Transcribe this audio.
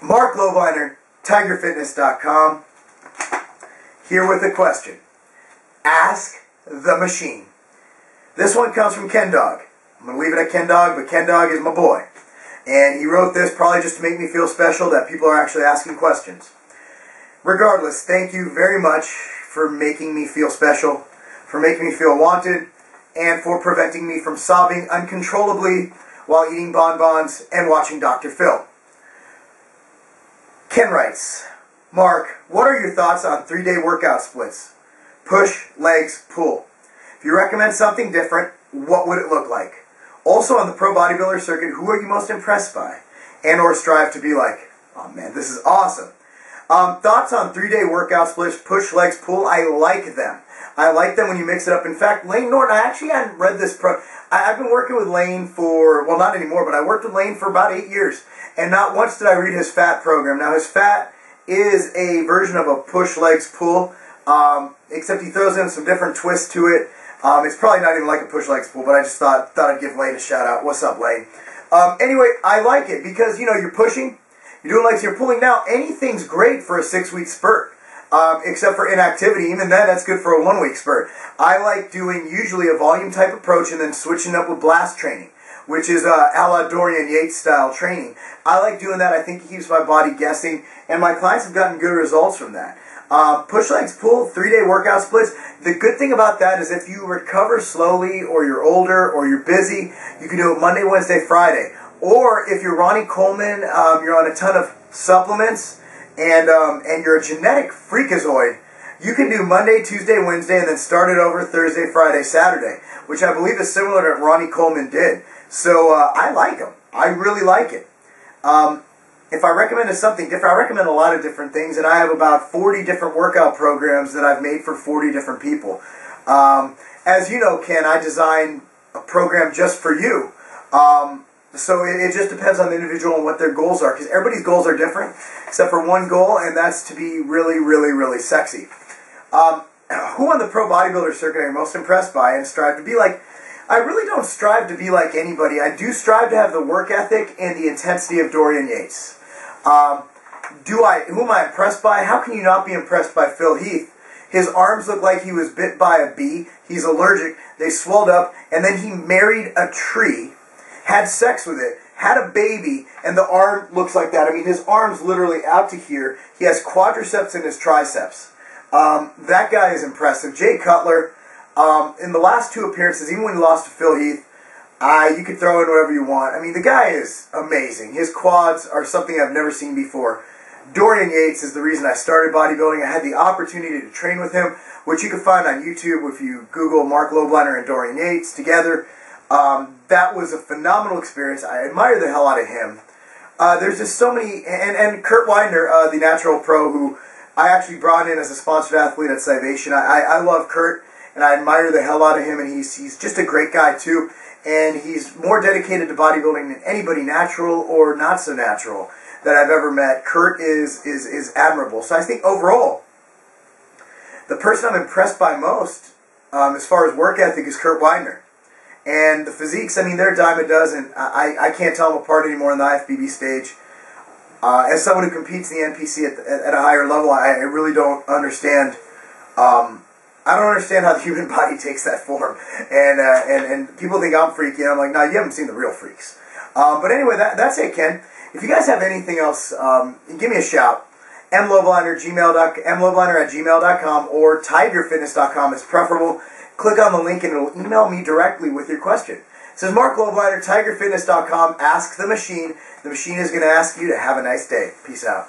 Marc Lobliner, tigerfitness.com, here with a question. Ask the machine. This one comes from Ken Dog. I'm going to leave it at Ken Dog, but Ken Dog is my boy. And he wrote this probably just to make me feel special that people are actually asking questions. Regardless, thank you very much for making me feel special, for making me feel wanted, and for preventing me from sobbing uncontrollably while eating bonbons and watching Dr. Phil. Ken writes, Mark, what are your thoughts on 3-day workout splits? Push, legs, pull. If you recommend something different, what would it look like? Also on the pro bodybuilder circuit, who are you most impressed by? And or strive to be like? Oh man, this is awesome. Thoughts on 3-day workout splits, push, legs, pull? I like them. I like them when you mix it up. In fact, Lane Norton, I actually hadn't read this I've been working with Lane for, well, not anymore, but I worked with Lane for about 8 years. And not once did I read his fat program. Now, his fat is a version of a push, legs, pull, except he throws in some different twists to it. It's probably not even like a push, legs, pull, but I just thought I'd give Lane a shout out. What's up, Lane? Anyway, I like it because, you know, you're pushing, you're doing legs, you're pulling. Now, anything's great for a 6-week spurt. Except for inactivity. Even then, that's good for a 1-week spurt. I like doing usually a volume type approach and then switching up with blast training, which is a la Dorian Yates style training. I like doing that. I think it keeps my body guessing, and my clients have gotten good results from that. Push, legs, pull, 3-day workout splits. The good thing about that is if you recover slowly, or you're older, or you're busy, you can do it Monday, Wednesday, Friday. Or if you're Ronnie Coleman, you're on a ton of supplements, and you're a genetic freakazoid, you can do Monday, Tuesday, Wednesday, and then start it over Thursday, Friday, Saturday, which I believe is similar to what Ronnie Coleman did. So I like them. I really like it. If I recommended something different, I recommend a lot of different things, and I have about 40 different workout programs that I've made for 40 different people. As you know, Ken, I designed a program just for you. So it just depends on the individual and what their goals are, because everybody's goals are different, except for one goal, and that's to be really, really, really sexy. Who on the pro bodybuilder circuit are you most impressed by and strive to be like? I really don't strive to be like anybody. I do strive to have the work ethic and the intensity of Dorian Yates. Who am I impressed by? How can you not be impressed by Phil Heath? His arms look like he was bit by a bee. He's allergic. They swelled up, and then he married a tree, had sex with it, had a baby, and the arm looks like that. I mean, his arm's literally out to here. He has quadriceps in his triceps. That guy is impressive. Jay Cutler, in the last 2 appearances, even when he lost to Phil Heath, you could throw in whatever you want. I mean, the guy is amazing. His quads are something I've never seen before. Dorian Yates is the reason I started bodybuilding. I had the opportunity to train with him, which you can find on YouTube if you Google Marc Lobliner and Dorian Yates together. That was a phenomenal experience. I admire the hell out of him. There's just so many, and Kurt Widener, the natural pro, who I actually brought in as a sponsored athlete at Civation. I love Kurt, and I admire the hell out of him, and he's just a great guy too, and he's more dedicated to bodybuilding than anybody, natural or not so natural, that I've ever met. Kurt is admirable. So I think overall, the person I'm impressed by most, as far as work ethic, is Kurt Widener. And the physiques, I mean, they're a dime a dozen. I can't tell them apart anymore in the IFBB stage. As someone who competes in the NPC at a higher level, I really don't understand. I don't understand how the human body takes that form. And people think I'm freaky, and I'm like, no, you haven't seen the real freaks. But anyway, that's it, Ken. If you guys have anything else, give me a shout. mlobliner at gmail.com or tigerfitness.com is preferable. Click on the link and it'll email me directly with your question. It says Marc Lobliner, tigerfitness.com. Ask the machine. The machine is going to ask you to have a nice day. Peace out.